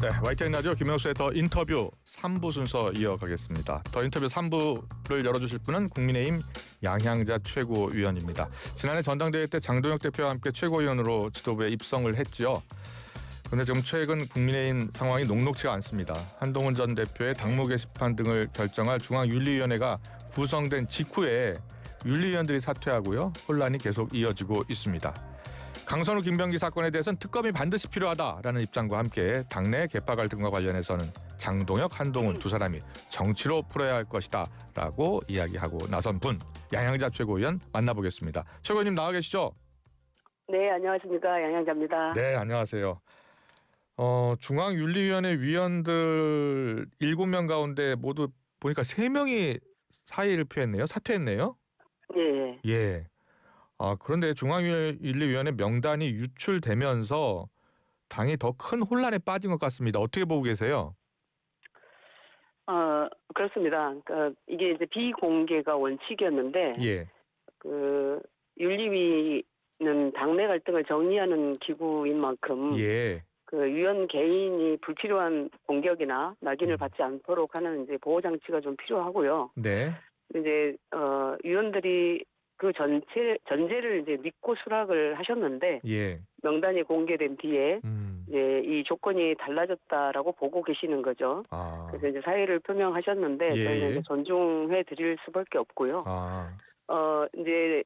네, YTN 라디오 김명수의 더 인터뷰 3부 순서 이어가겠습니다. 더 인터뷰 3부를 열어주실 분은 국민의힘 양향자 최고위원입니다. 지난해 전당대회 때 장동혁 대표와 함께 최고위원으로 지도부에 입성을 했죠. 그런데 지금 최근 국민의힘 상황이 녹록지가 않습니다. 한동훈 전 대표의 당무 게시판 등을 결정할 중앙윤리위원회가 구성된 직후에 윤리위원들이 사퇴하고요. 혼란이 계속 이어지고 있습니다. 강선우 김병기 사건에 대해서는 특검이 반드시 필요하다라는 입장과 함께 당내 계파 갈등과 관련해서는 장동혁, 한동훈 두 사람이 정치로 풀어야 할 것이다라고 이야기하고 나선 분 양향자 최고위원 만나보겠습니다. 최고위원님 나와 계시죠? 네, 안녕하십니까. 양향자입니다. 네, 안녕하세요. 중앙윤리위원회 위원들 7명 가운데 모두 보니까 3명이 사의를 표했네요. 사퇴했네요. 예. 예. 그런데 중앙윤리위원회 명단이 유출되면서 당이 더 큰 혼란에 빠진 것 같습니다. 어떻게 보고 계세요? 그렇습니다. 그러니까 이게 이제 비공개가 원칙이었는데, 예. 그 윤리위는 당내 갈등을 정리하는 기구인 만큼, 예. 그 위원 개인이 불필요한 공격이나 낙인을 받지 않도록 하는 이제 보호 장치가 좀 필요하고요. 네. 이제 위원들이 그 전제를 이제 믿고 수락을 하셨는데, 예. 명단이 공개된 뒤에 이제 이 조건이 달라졌다라고 보고 계시는 거죠. 그래서 이제 사의를 표명하셨는데 예. 저희는 이제 존중해 드릴 수밖에 없고요. 이제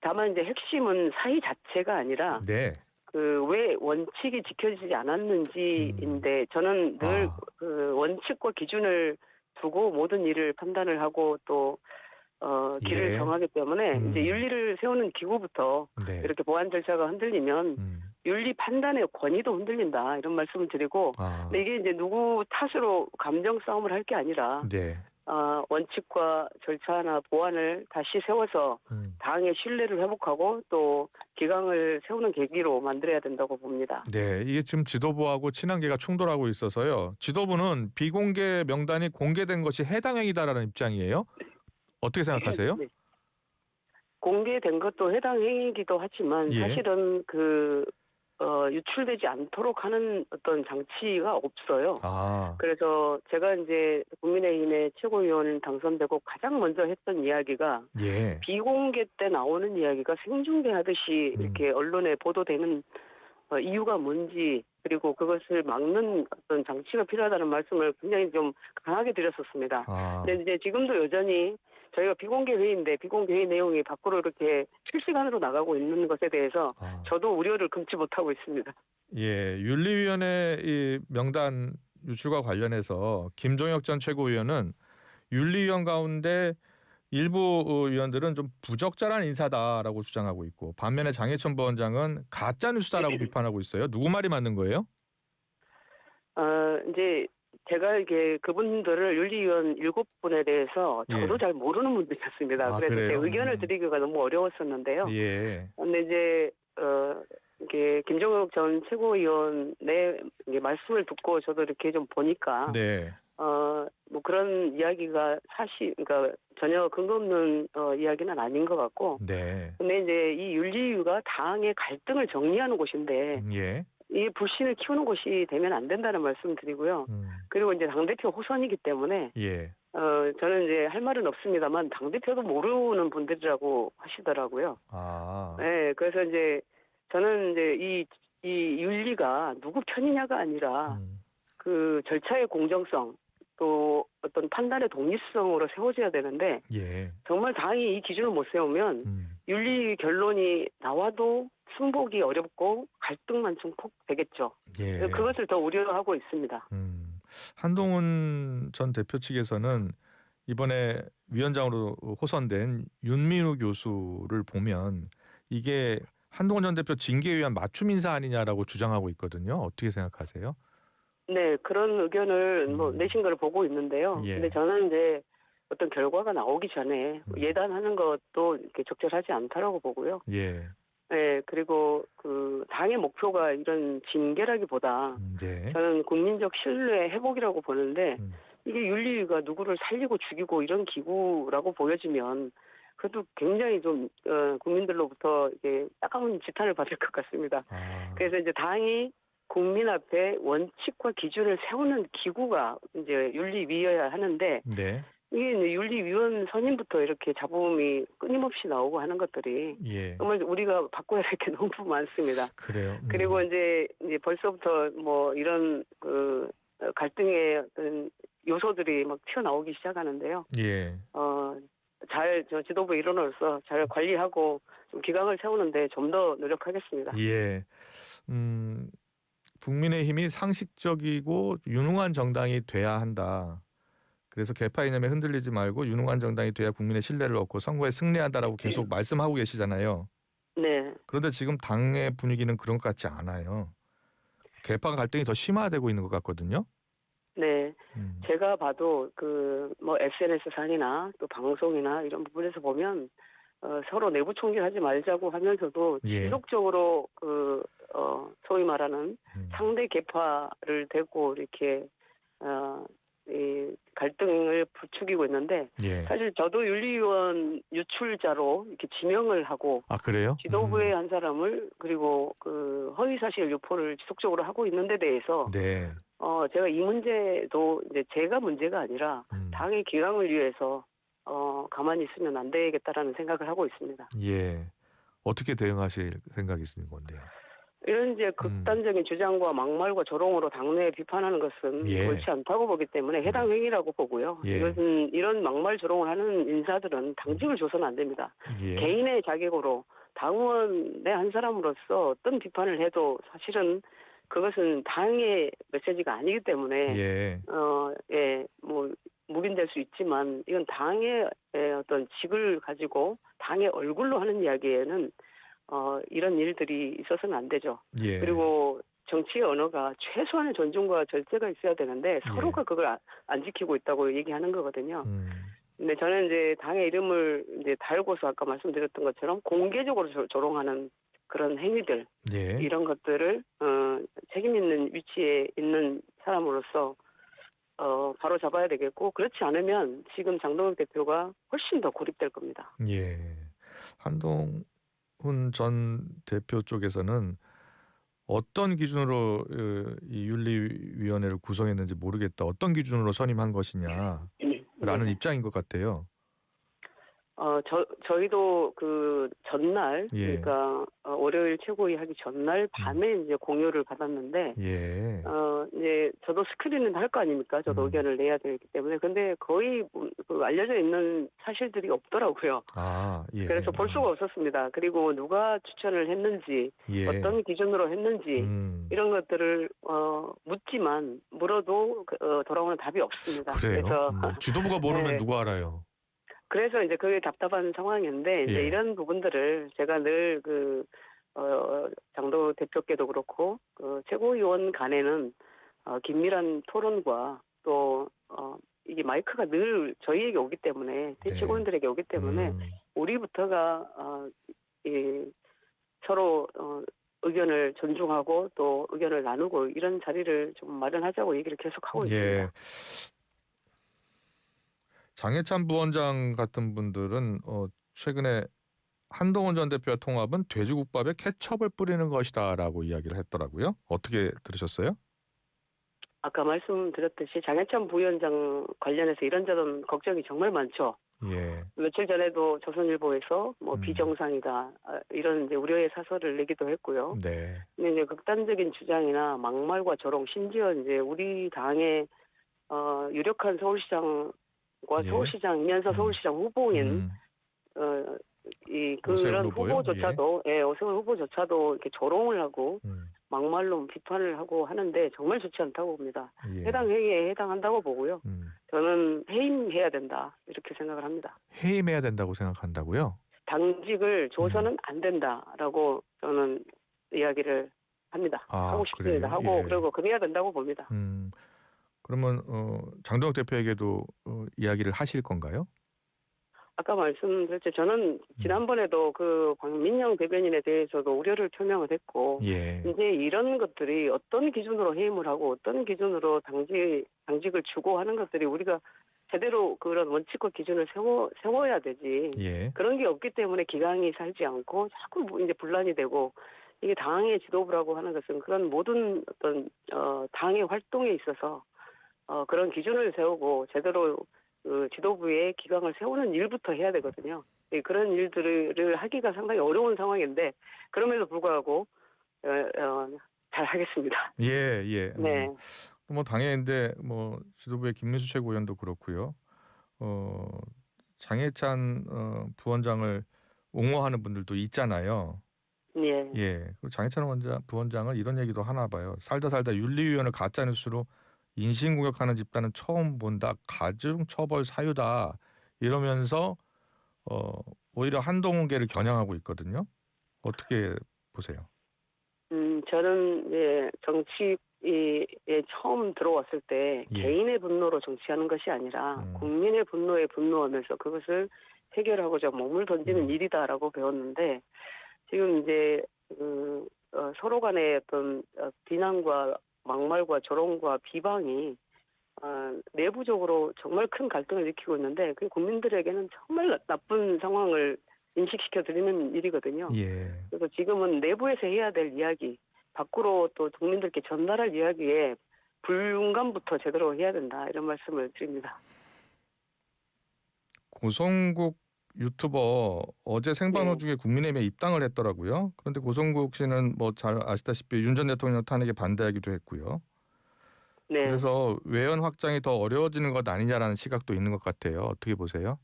다만 이제 핵심은 사의 자체가 아니라 네. 그 왜 원칙이 지켜지지 않았는지인데 저는 늘 그 원칙과 기준을 두고 모든 일을 판단을 하고 또 길을 정하기 때문에 이제 윤리를 세우는 기구부터 네. 이렇게 보안 절차가 흔들리면 윤리 판단의 권위도 흔들린다 이런 말씀을 드리고 근데 이게 이제 누구 탓으로 감정 싸움을 할 게 아니라 네. 원칙과 절차나 보안을 다시 세워서 당의 신뢰를 회복하고 또 기강을 세우는 계기로 만들어야 된다고 봅니다. 네, 이게 지금 지도부하고 친한계가 충돌하고 있어서요. 지도부는 비공개 명단이 공개된 것이 해당 행위다라는 입장이에요. 어떻게 생각하세요? 네. 공개된 것도 해당 행위이기도 하지만 예. 사실은 유출되지 않도록 하는 어떤 장치가 없어요. 그래서 제가 이제 국민의힘의 최고위원 당선되고 가장 먼저 했던 이야기가 예. 비공개 때 나오는 이야기가 생중계하듯이 이렇게 언론에 보도되는 이유가 뭔지 그리고 그것을 막는 어떤 장치가 필요하다는 말씀을 굉장히 좀 강하게 드렸었습니다. 근데 이제 지금도 여전히 저희가 비공개 회의인데 비공개 회의 내용이 밖으로 이렇게 실시간으로 나가고 있는 것에 대해서 저도 우려를 금치 못하고 있습니다. 예, 윤리위원회 이 명단 유출과 관련해서 김종혁 전 최고위원은 윤리위원 가운데 일부 의원들은 좀 부적절한 인사다라고 주장하고 있고 반면에 장해천 부원장은 가짜 뉴스다라고 비판하고 있어요. 누구 말이 맞는 거예요? 이제 제가 이게 그분들을 윤리위원 7분에 대해서 저도 잘 모르는 분들이었습니다. 그래서 그래요? 제 의견을 드리기가 너무 어려웠었는데요. 예. 근데 이제 이게 김종혁 전 최고위원의 말씀을 듣고 저도 이렇게 좀 보니까 네. 뭐 그런 이야기가 그러니까 전혀 근거 없는 이야기는 아닌 것 같고. 네. 근데 이제 이 윤리위가 당의 갈등을 정리하는 곳인데 예. 이 불신을 키우는 곳이 되면 안 된다는 말씀 드리고요. 그리고 이제 당대표 호선이기 때문에 예. 저는 이제 할 말은 없습니다만 당대표도 모르는 분들이라고 하시더라고요. 네, 그래서 이제 저는 이제 이 윤리가 누구 편이냐가 아니라 그 절차의 공정성 또 어떤 판단의 독립성으로 세워져야 되는데 정말 당이 이 기준을 못 세우면 윤리 결론이 나와도 승복이 어렵고 갈등만 증폭되겠죠. 그것을 더 우려하고 있습니다. 한동훈 전 대표 측에서는 이번에 위원장으로 호선된 윤민우 교수를 보면 이게 한동훈 전 대표 징계에 위한 맞춤 인사 아니냐라고 주장하고 있거든요. 어떻게 생각하세요? 네, 그런 의견을 내신 걸 보고 있는데요. 근데 저는 이제 어떤 결과가 나오기 전에 예단하는 것도 이렇게 적절하지 않다라고 보고요. 네, 그리고 그 당의 목표가 이런 징계라기보다 저는 국민적 신뢰 회복이라고 보는데 이게 윤리위가 누구를 살리고 죽이고 이런 기구라고 보여지면 그래도 굉장히 좀 국민들로부터 이게 따가운 지탄을 받을 것 같습니다. 그래서 이제 당이 국민 앞에 원칙과 기준을 세우는 기구가 이제 윤리위여야 하는데 네. 이게 이제 윤리위원 선임부터 이렇게 잡음이 끊임없이 나오고 하는 것들이 예. 정말 우리가 바꿔야 될 게 너무 많습니다. 그래요. 그리고 이제 벌써부터 뭐 이런 그 갈등의 어떤 요소들이 막 튀어나오기 시작하는데요. 예. 저 지도부 일원으로서 잘 관리하고 좀 기강을 세우는데 좀 더 노력하겠습니다. 예. 국민의힘이 상식적이고 유능한 정당이 돼야 한다. 그래서 개파 이념에 흔들리지 말고 유능한 정당이 돼야 국민의 신뢰를 얻고 선거에 승리한다라고 계속 말씀하고 계시잖아요. 네. 그런데 지금 당의 분위기는 그런 것 같지 않아요. 개파 갈등이 더 심화되고 있는 것 같거든요. 네. 제가 봐도 뭐 SNS 상이나 또 방송이나 이런 부분에서 보면 서로 내부 총질하지 말자고 하면서도 예. 지속적으로 소위 말하는 상대 개파를 대고 이렇게 이 갈등을 부추기고 있는데 예. 사실 저도 윤리위원 유출자로 이렇게 지명을 하고 그래요? 지도부의 한 사람을 그리고 허위사실 유포를 지속적으로 하고 있는 데 대해서 네. 제가 이 문제도 이제 제가 문제가 아니라 당의 기강을 위해서 가만히 있으면 안 되겠다라는 생각을 하고 있습니다. 예. 어떻게 대응하실 생각이 있는 건데요? 이런 이제 극단적인 주장과 막말과 조롱으로 당내에 비판하는 것은 예. 옳지 않다고 보기 때문에 해당 행위라고 보고요. 예. 이것은 이런 막말 조롱을 하는 인사들은 당직을 줘서는 안 됩니다. 예. 개인의 자격으로 당원의 한 사람으로서 어떤 비판을 해도 사실은 그것은 당의 메시지가 아니기 때문에 예. 뭐 묵인될 수 있지만 이건 당의 어떤 직을 가지고 당의 얼굴로 하는 이야기에는 이런 일들이 있어서는 안 되죠. 예. 그리고 정치의 언어가 최소한의 존중과 절제가 있어야 되는데 서로가 그걸 안 지키고 있다고 얘기하는 거거든요. 근데 저는 이제 당의 이름을 이제 달고서 아까 말씀드렸던 것처럼 공개적으로 조롱하는 그런 행위들, 예. 이런 것들을 책임 있는 위치에 있는 사람으로서 바로 잡아야 되겠고, 그렇지 않으면 지금 장동혁 대표가 훨씬 더 고립될 겁니다. 예. 한동훈 전 대표 쪽에서는 어떤 기준으로 이 윤리위원회를 구성했는지 모르겠다. 어떤 기준으로 선임한 것이냐라는 입장인 것 같아요. 저희도 그 전날, 예. 그러니까 월요일 최고위 하기 전날 밤에 이제 공유를 받았는데, 예. 이제 저도 스크린은 할 거 아닙니까? 저도 의견을 내야 되기 때문에. 근데 거의 알려져 있는 사실들이 없더라고요. 예. 그래서 볼 수가 없었습니다. 그리고 누가 추천을 했는지, 예. 어떤 기준으로 했는지, 이런 것들을 묻지만 물어도 돌아오는 답이 없습니다. 그래요? 그래서 지도부가 모르면 네. 누가 알아요? 그래서 이제 그게 답답한 상황인데, 이제 이런 부분들을 제가 늘 장도 대표께도 그렇고, 최고위원 간에는 긴밀한 토론과 또, 이게 마이크가 늘 저희에게 오기 때문에, 최고위원들에게 오기 때문에, 우리부터가, 서로, 의견을 존중하고 또 의견을 나누고 이런 자리를 좀 마련하자고 얘기를 계속 하고 있습니다. 장해찬 부원장 같은 분들은 최근에 한동훈 전 대표와 통합은 돼지국밥에 케첩을 뿌리는 것이다라고 이야기를 했더라고요. 어떻게 들으셨어요? 아까 말씀드렸듯이 장해찬 부위원장 관련해서 이런저런 걱정이 정말 많죠. 예. 며칠 전에도 조선일보에서 비정상이다 이런 이제 우려의 사설을 내기도 했고요. 네. 근데 이제 극단적인 주장이나 막말과 조롱, 심지어 이제 우리 당의 유력한 서울시장과 서울시장이면서 서울시장 후보인 그런 후보조차도 오세훈 후보조차도 이렇게 조롱을 하고 막말로 비판을 하고 하는데 정말 좋지 않다고 봅니다. 해당 행위에 해당한다고 보고요. 저는 해임해야 된다 이렇게 생각을 합니다. 해임해야 된다고 생각한다고요? 당직을 줘서는 안 된다라고 저는 이야기를 합니다. 하고 싶습니다. 하고 그리고 금해야 된다고 봅니다. 그러면 장동혁 대표에게도 이야기를 하실 건가요? 아까 말씀드렸죠. 저는 지난번에도 그 박민영 대변인에 대해서도 우려를 표명을 했고, 이제 이런 것들이 어떤 기준으로 해임을 하고 어떤 기준으로 당직을 주고 하는 것들이 우리가 제대로 그런 원칙과 기준을 세워야 되지. 그런 게 없기 때문에 기강이 살지 않고 자꾸 이제 분란이 되고 이게 당의 지도부라고 하는 것은 그런 모든 어떤 당의 활동에 있어서 그런 기준을 세우고 제대로 그 지도부의 기강을 세우는 일부터 해야 되거든요. 그런 일들을 하기가 상당히 어려운 상황인데 그럼에도 불구하고 잘 하겠습니다. 예, 예. 네. 뭐 당연인데 뭐 지도부의 김민수 최고위원도 그렇고요. 장해찬 부원장을 옹호하는 분들도 있잖아요. 예. 예. 그 장해찬 부원장은 이런 얘기도 하나 봐요. 살다 살다 윤리위원을 가짜 뉴스로 인신공격하는 집단은 처음 본다. 가중 처벌 사유다. 이러면서 오히려 한동훈계를 겨냥하고 있거든요. 어떻게 보세요? 저는 이제 정치에 처음 들어왔을 때 예. 개인의 분노로 정치하는 것이 아니라 국민의 분노에 분노하면서 그것을 해결하고자 몸을 던지는 일이다라고 배웠는데 지금 이제 서로 간의 어떤 비난과 막말과 조롱과 비방이 내부적으로 정말 큰 갈등을 일으키고 있는데 그 국민들에게는 정말 나쁜 상황을 인식시켜 드리는 일이거든요. 예. 그래서 지금은 내부에서 해야 될 이야기, 밖으로 또 국민들께 전달할 이야기에 불문감부터 제대로 해야 된다 이런 말씀을 드립니다. 고성국 유튜버 어제 생방송 네. 중에 국민의힘에 입당을 했더라고요. 그런데 고성국 씨는 뭐 잘 아시다시피 윤 전 대통령 탄핵에 반대하기도 했고요. 네. 그래서 외연 확장이 더 어려워지는 것 아니냐라는 시각도 있는 것 같아요. 어떻게 보세요?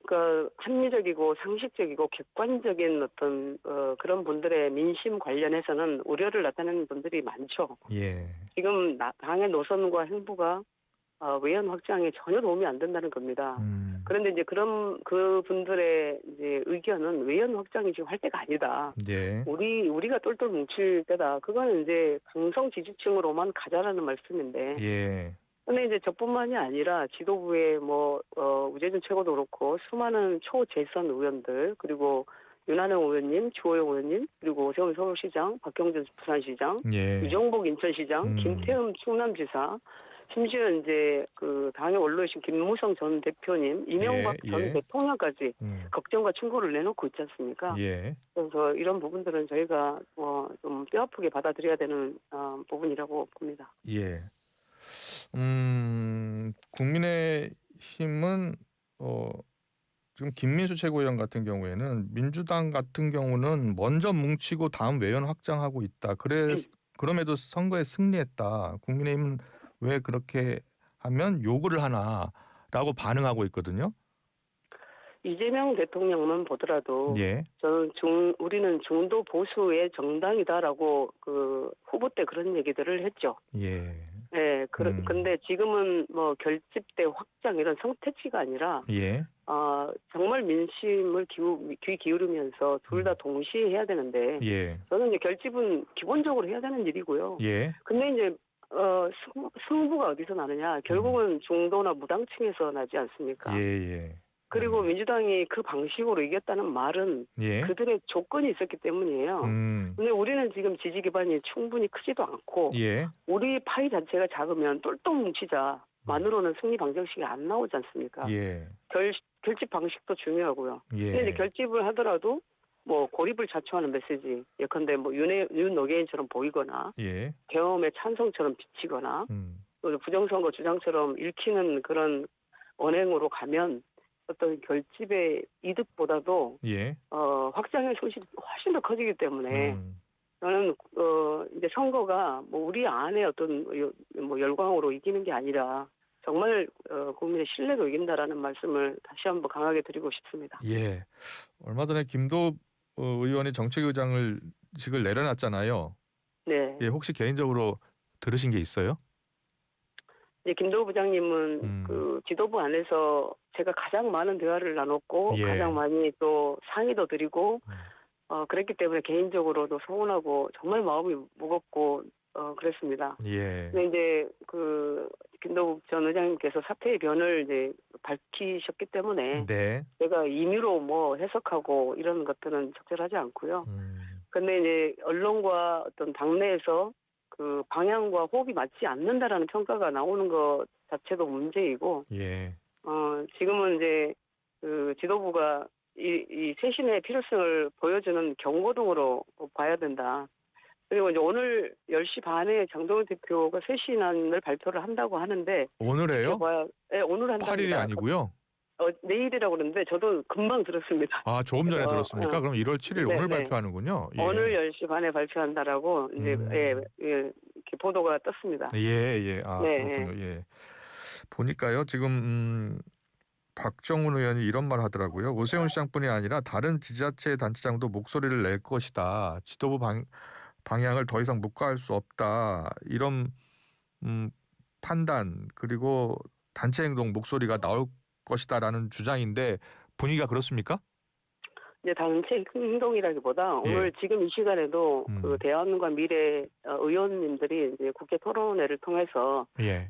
그러니까 합리적이고 상식적이고 객관적인 어떤 그런 분들의 민심 관련해서는 우려를 나타내는 분들이 많죠. 예. 지금 당의 노선과 행보가 외연 확장에 전혀 도움이 안 된다는 겁니다. 그런데 이제 그런 그 분들의 이제 의견은 외연 확장이 지금 할 때가 아니다. 예. 우리가 똘똘 뭉칠 때다. 그거는 이제 강성 지지층으로만 가자라는 말씀인데. 예. 근데 이제 저뿐만이 아니라 지도부의 우재준 최고도 그렇고 수많은 초재선 의원들 그리고 윤한영 의원님, 주호영 의원님 그리고 오세훈 서울시장, 박경준 부산시장, 예. 유정복 인천시장, 김태흠 충남지사 심지어 이제 그 당의 원로이신 김무성 전 대표님, 이명박 전 대통령까지 걱정과 충고를 내놓고 있지 않습니까? 예. 그래서 이런 부분들은 저희가 좀 뼈아프게 받아들여야 되는 부분이라고 봅니다. 예. 국민의힘은 지금 김민수 최고위원 같은 경우에는 민주당 같은 경우는 먼저 뭉치고 다음 외연 확장하고 있다. 그럼에도 선거에 승리했다. 국민의힘은 왜 그렇게 하면 요구를 하나라고 반응하고 있거든요. 이재명 대통령만 보더라도 예. 저는 우리는 중도 보수의 정당이다라고 그 후보 때 그런 얘기들을 했죠. 예. 네, 근데 지금은 뭐 결집대 확장 이런 성태치가 아니라 예. 정말 민심을 귀 기울이면서 둘 다 동시에 해야 되는데 예. 저는 이제 결집은 기본적으로 해야 되는 일이고요. 예. 근데 이제 승부가 어디서 나느냐? 결국은 중도나 무당층에서 나지 않습니까? 예. 그리고 민주당이 그 방식으로 이겼다는 말은 예. 그들의 조건이 있었기 때문이에요. 근데 우리는 지금 지지 기반이 충분히 크지도 않고 예. 우리 파이 자체가 작으면 똘똘 뭉치자만으로는 승리 방정식이 안 나오지 않습니까? 예. 결집 방식도 중요하고요. 예. 근데 이제 결집을 하더라도 뭐 고립을 자초하는 메시지, 예컨대 뭐 윤노계인처럼 보이거나 예. 계엄의 찬성처럼 비치거나 또 부정선거 주장처럼 읽히는 그런 언행으로 가면 어떤 결집의 이득보다도 예. 확장의 손실이 훨씬 더 커지기 때문에 저는 이제 선거가 뭐 우리 안에 어떤 뭐 열광으로 이기는 게 아니라 정말 국민의 신뢰로 이긴다라는 말씀을 다시 한번 강하게 드리고 싶습니다. 예. 얼마 전에 김도읍 의원이 정책의장직을 내려놨잖아요. 네. 예, 혹시 개인적으로 들으신 게 있어요? 이제 김도우 부장님은 그 지도부 안에서 제가 가장 많은 대화를 나눴고 예. 가장 많이 또 상의도 드리고 그랬기 때문에 개인적으로도 서운하고 정말 마음이 무겁고 그랬습니다. 예. 근데 이제 그 김도우 전 의장님께서 사태의 변을 이제 밝히셨기 때문에 네. 제가 임의로 뭐 해석하고 이런 것들은 적절하지 않고요. 근데 이제 언론과 어떤 당내에서 그 방향과 호흡이 맞지 않는다라는 평가가 나오는 것 자체도 문제이고, 예. 지금은 이제 그 지도부가 이 쇄신의 필요성을 보여주는 경고등으로 봐야 된다. 그리고 이제 오늘 10시 반에 장동훈 대표가 쇄신안을 발표를 한다고 하는데 오늘에요? 지켜봐야, 네, 오늘 한답니다. 8일이 아니고요. 내일이라고 그러는데 저도 금방 들었습니다. 아, 조금 전에 들었습니까? 그럼 1월 7일 네, 오늘 네. 발표하는군요. 예. 오늘 10시 반에 발표한다라고 이제 이렇게 보도가 떴습니다. 예. 아, 네, 그렇군요. 예. 보니까요. 지금 박정훈 의원이 이런 말 하더라고요. 오세훈 시장뿐이 아니라 다른 지자체 단체장도 목소리를 낼 것이다. 지도부 방향을 더 이상 묵과할 수 없다. 이런 판단 그리고 단체 행동 목소리가 나올 것이다라는 주장인데 분위기가 그렇습니까? 이제 단체 행동이라기보다 오늘 지금 이 시간에도 그 대한민국과 미래 의원님들이 이제 국회 토론회를 통해서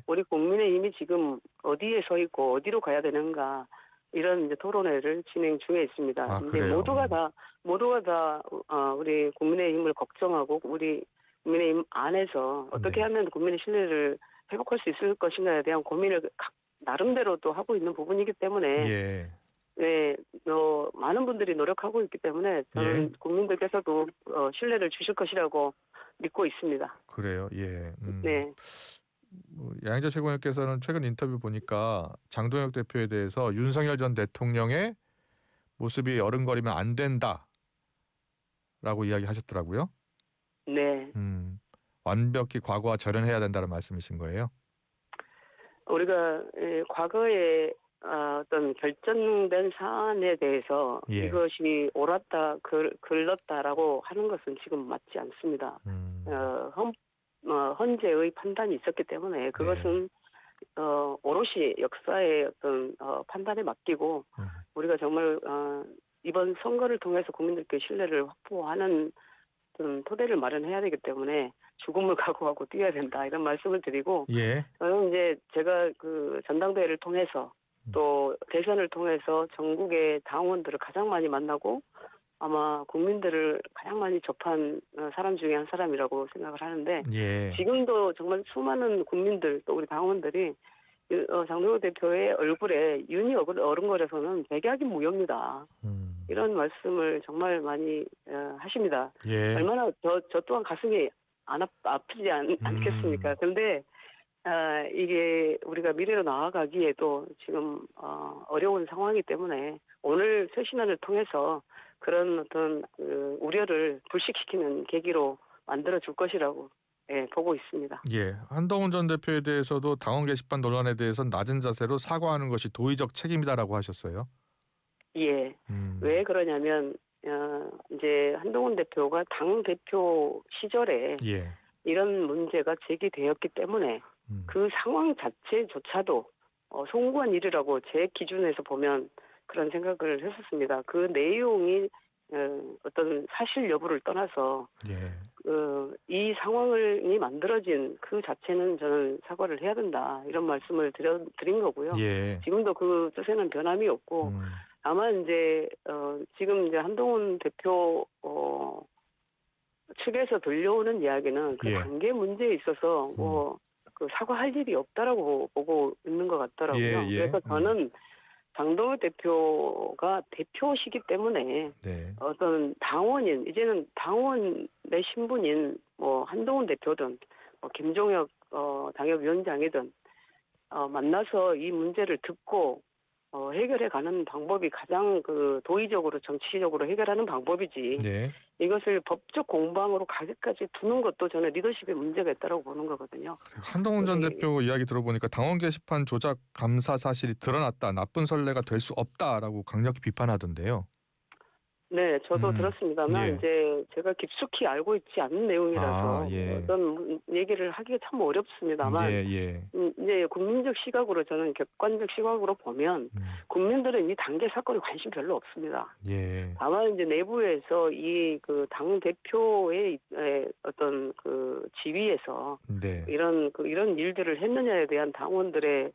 우리 국민의힘이 지금 어디에 서 있고 어디로 가야 되는가 이런 이제 토론회를 진행 중에 있습니다. 아, 근데 그래요? 모두가 다 우리 국민의힘을 걱정하고 우리 국민의힘 안에서 어떻게 하면 국민의 신뢰를 회복할 수 있을 것인가에 대한 고민을 나름대로 또 하고 있는 부분이기 때문에 네, 많은 분들이 노력하고 있기 때문에 저는 국민들께서도 신뢰를 주실 것이라고 믿고 있습니다. 그래요. 예. 네. 양희자 최고위원께서는 최근 인터뷰 보니까 장동혁 대표에 대해서 윤석열 전 대통령의 모습이 어른거리면 안 된다라고 이야기하셨더라고요. 네. 완벽히 과거와 절연해야 된다는 말씀이신 거예요? 우리가 과거에 어떤 결정된 사안에 대해서 이것이 옳았다, 글렀다라고 하는 것은 지금 맞지 않습니다. 헌재의 판단이 있었기 때문에 그것은 오롯이 역사의 어떤 판단에 맡기고 우리가 정말 이번 선거를 통해서 국민들께 신뢰를 확보하는 어떤 토대를 마련해야 되기 때문에 죽음을 각오하고 뛰어야 된다 이런 말씀을 드리고 저는 이제 제가 그 전당대회를 통해서 또 대선을 통해서 전국의 당원들을 가장 많이 만나고 아마 국민들을 가장 많이 접한 사람 중에 한 사람이라고 생각을 하는데 지금도 정말 수많은 국민들 또 우리 당원들이 장동혁 대표의 얼굴에 윤이 어른거려서는 백약이 무효입니다. 이런 말씀을 정말 많이 하십니다. 얼마나 저 또한 가슴이 아프지 않겠습니까? 그런데 이게 우리가 미래로 나아가기에도 지금 어려운 상황이기 때문에 오늘 쇄신안을 통해서 그런 어떤 우려를 불식시키는 계기로 만들어줄 것이라고 보고 있습니다. 한동훈 전 대표에 대해서도 당원 게시판 논란에 대해서는 낮은 자세로 사과하는 것이 도의적 책임이다라고 하셨어요. 왜 그러냐면 이제 한동훈 대표가 당 대표 시절에 이런 문제가 제기되었기 때문에 그 상황 자체조차도 송구한 일이라고 제 기준에서 보면 그런 생각을 했었습니다. 그 내용이 어떤 사실 여부를 떠나서 이 상황이 만들어진 그 자체는 저는 사과를 해야 된다 이런 말씀을 드린 거고요. 지금도 그 뜻에는 변함이 없고 다만 이제 지금 이제 한동훈 대표 측에서 들려오는 이야기는 그 단계 문제에 있어서 그 사과할 일이 없다라고 보고 있는 것 같더라고요. 그래서 저는 장동혁 대표가 대표시기 때문에 어떤 당원인 이제는 당원의 신분인 뭐 한동훈 대표든 뭐 김종혁 당협위원장이든 만나서 이 문제를 듣고 해결해가는 방법이 가장 그 도의적으로 정치적으로 해결하는 방법이지 이것을 법적 공방으로 가기까지 두는 것도 저는 리더십에 문제가 있다고 보는 거거든요. 한동훈 전 대표 이야기 들어보니까 당원 게시판 조작 감사 사실이 드러났다. 나쁜 선례가 될 수 없다라고 강력히 비판하던데요. 네, 저도 들었습니다만 이제 제가 깊숙이 알고 있지 않은 내용이라서 어떤 얘기를 하기가 참 어렵습니다만 이제 국민적 시각으로 저는 객관적 시각으로 보면 국민들은 이 단계 사건에 관심 별로 없습니다. 다만 이제 내부에서 이 그 당 대표의 어떤 그 지위에서 이런 일들을 했느냐에 대한 당원들의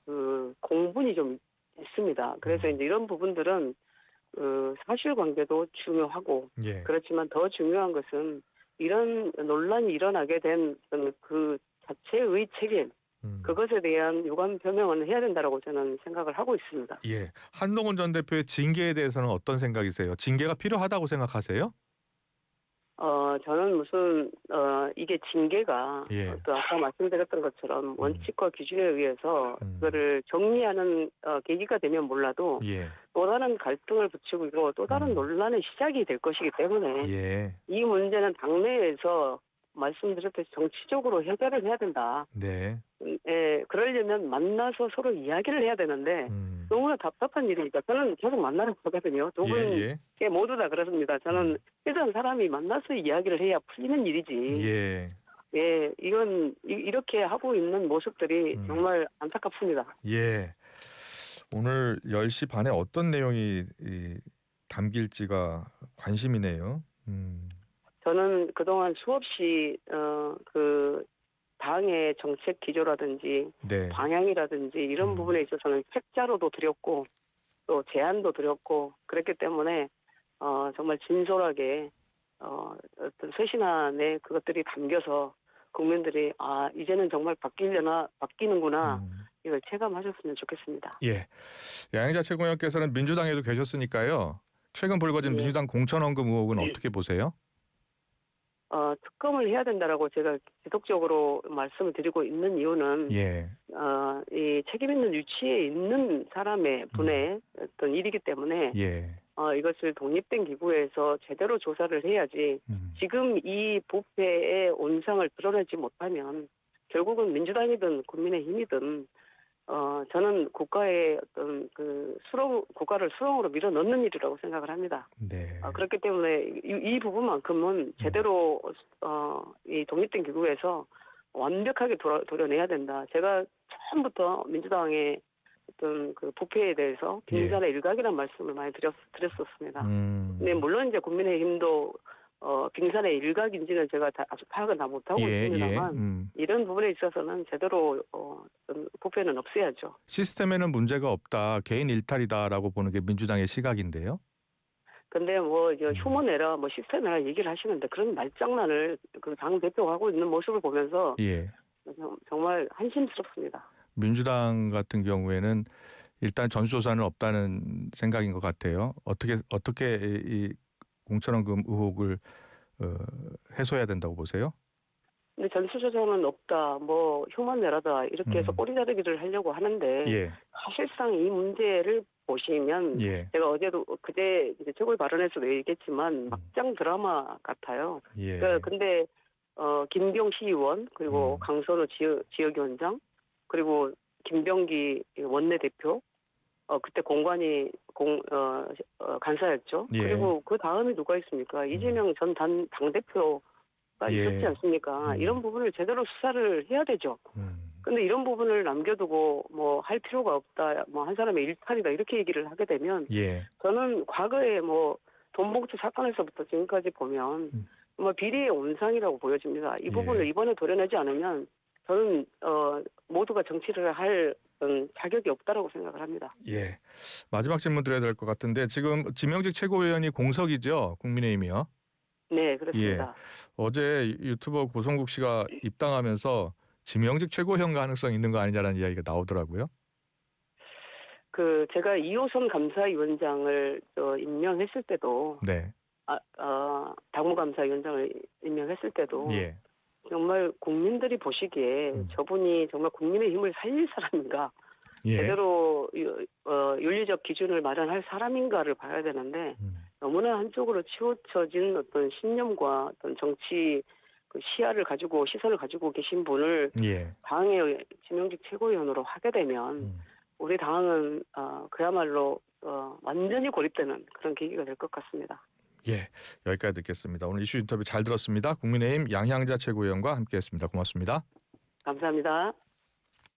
그 공분이 좀 있습니다. 그래서 이제 이런 부분들은 사실관계도 중요하고 그렇지만 더 중요한 것은 이런 논란이 일어나게 된 그 자체의 책임 그것에 대한 유감 표명은 해야 된다라고 저는 생각을 하고 있습니다. 예, 한동훈 전 대표의 징계에 대해서는 어떤 생각이세요? 징계가 필요하다고 생각하세요? 저는 무슨 이게 징계가 예. 또 아까 말씀드렸던 것처럼 원칙과 기준에 의해서 그거를 정리하는 계기가 되면 몰라도 예. 또 다른 갈등을 부추기고 또 다른 논란의 시작이 될 것이기 때문에 예. 이 문제는 당내에서 말씀드렸듯이 정치적으로 해결을 해야 된다. 네. 예, 그러려면 만나서 서로 이야기를 해야 되는데 너무나 답답한 일이니까 저는 계속 만나러 가거든요. 두 분께 모두 다 그렇습니다. 저는 일단 사람이 만나서 이야기를 해야 풀리는 일이지. 예. 예, 이건 이렇게 하고 있는 모습들이 정말 안타깝습니다. 예. 오늘 10시 반에 어떤 내용이 담길지가 관심이네요. 저는 그동안 수없이 그 당의 정책 기조라든지 네. 방향이라든지 이런 부분에 있어서는 책자로도 드렸고 또 제안도 드렸고 그랬기 때문에 정말 진솔하게 어떤 쇄신안에 그것들이 담겨서 국민들이 이제는 정말 바뀌는구나 이걸 체감하셨으면 좋겠습니다. 예. 양양자 최고위원께서는 민주당에도 계셨으니까요. 최근 불거진 민주당 공천원금 의혹은 어떻게 보세요? 특검을 해야 된다라고 제가 지속적으로 말씀을 드리고 있는 이유는 이 책임 있는 위치에 있는 사람의 분의 어떤 일이기 때문에 이것을 독립된 기구에서 제대로 조사를 해야지 지금 이 부패의 온상을 드러내지 못하면 결국은 민주당이든 국민의힘이든 저는 국가의 어떤 국가를 수렁으로 밀어 넣는 일이라고 생각을 합니다. 네. 그렇기 때문에 이 부분만큼은 제대로 이 독립된 기구에서 완벽하게 도려내야 된다. 제가 처음부터 민주당의 어떤 그 부패에 대해서 빙산의 일각이라는 말씀을 많이 드렸었습니다. 근데 물론 이제 국민의힘도 빙산의 일각인지는 제가 아직 파악은 다 못하고 있습니다만 이런 부분에 있어서는 제대로 부패는 없애야죠. 시스템에는 문제가 없다. 개인 일탈이다라고 보는 게 민주당의 시각인데요. 근데 휴먼 에러, 시스템 에러 얘기를 하시는데 그런 말장난을 그 당 대표가 하고 있는 모습을 보면서 정말 한심스럽습니다. 민주당 같은 경우에는 일단 전수조사는 없다는 생각인 것 같아요. 어떻게 이 공천원금 의혹을 해소해야 된다고 보세요? 근데 전수조사는 없다, 휴먼 에러다 이렇게 해서 꼬리자르기를 하려고 하는데 사실상 이 문제를 보시면 제가 어제도 그제 최고위 발언에서도 얘기했지만 막장 드라마 같아요. 근데 김병 시의원 그리고 강선우 지역위원장 그리고 김병기 원내대표 그때 공관이 간사였죠. 그리고 그 다음에 누가 있습니까? 이재명 전 당대표가 있었지 않습니까? 이런 부분을 제대로 수사를 해야 되죠. 근데 이런 부분을 남겨두고 할 필요가 없다. 한 사람의 일탈이다. 이렇게 얘기를 하게 되면 저는 과거에 돈봉투 사건에서부터 지금까지 보면 정말 비리의 온상이라고 보여집니다. 이 부분을 이번에 도려내지 않으면 저는 모두가 정치를 할 자격이 없다라고 생각을 합니다. 예. 마지막 질문 드려야 될 것 같은데 지금 지명직 최고위원이 공석이죠? 국민의힘이요? 네, 그렇습니다. 어제 유튜버 고성국 씨가 입당하면서 지명직 최고위원 가능성 있는 거 아니냐라는 이야기가 나오더라고요. 제가 2호선 감사위원장을 임명했을 때도 당무감사위원장을 임명했을 때도 정말 국민들이 보시기에 저분이 정말 국민의힘을 살릴 사람인가 제대로 윤리적 기준을 마련할 사람인가를 봐야 되는데 너무나 한쪽으로 치우쳐진 어떤 신념과 어떤 정치 시야를 가지고 시선을 가지고 계신 분을 당의 지명직 최고위원으로 하게 되면 우리 당은 그야말로 완전히 고립되는 그런 계기가 될 것 같습니다. 여기까지 듣겠습니다. 오늘 이슈 인터뷰 잘 들었습니다. 국민의힘 양향자 최고위원과 함께했습니다. 고맙습니다. 감사합니다.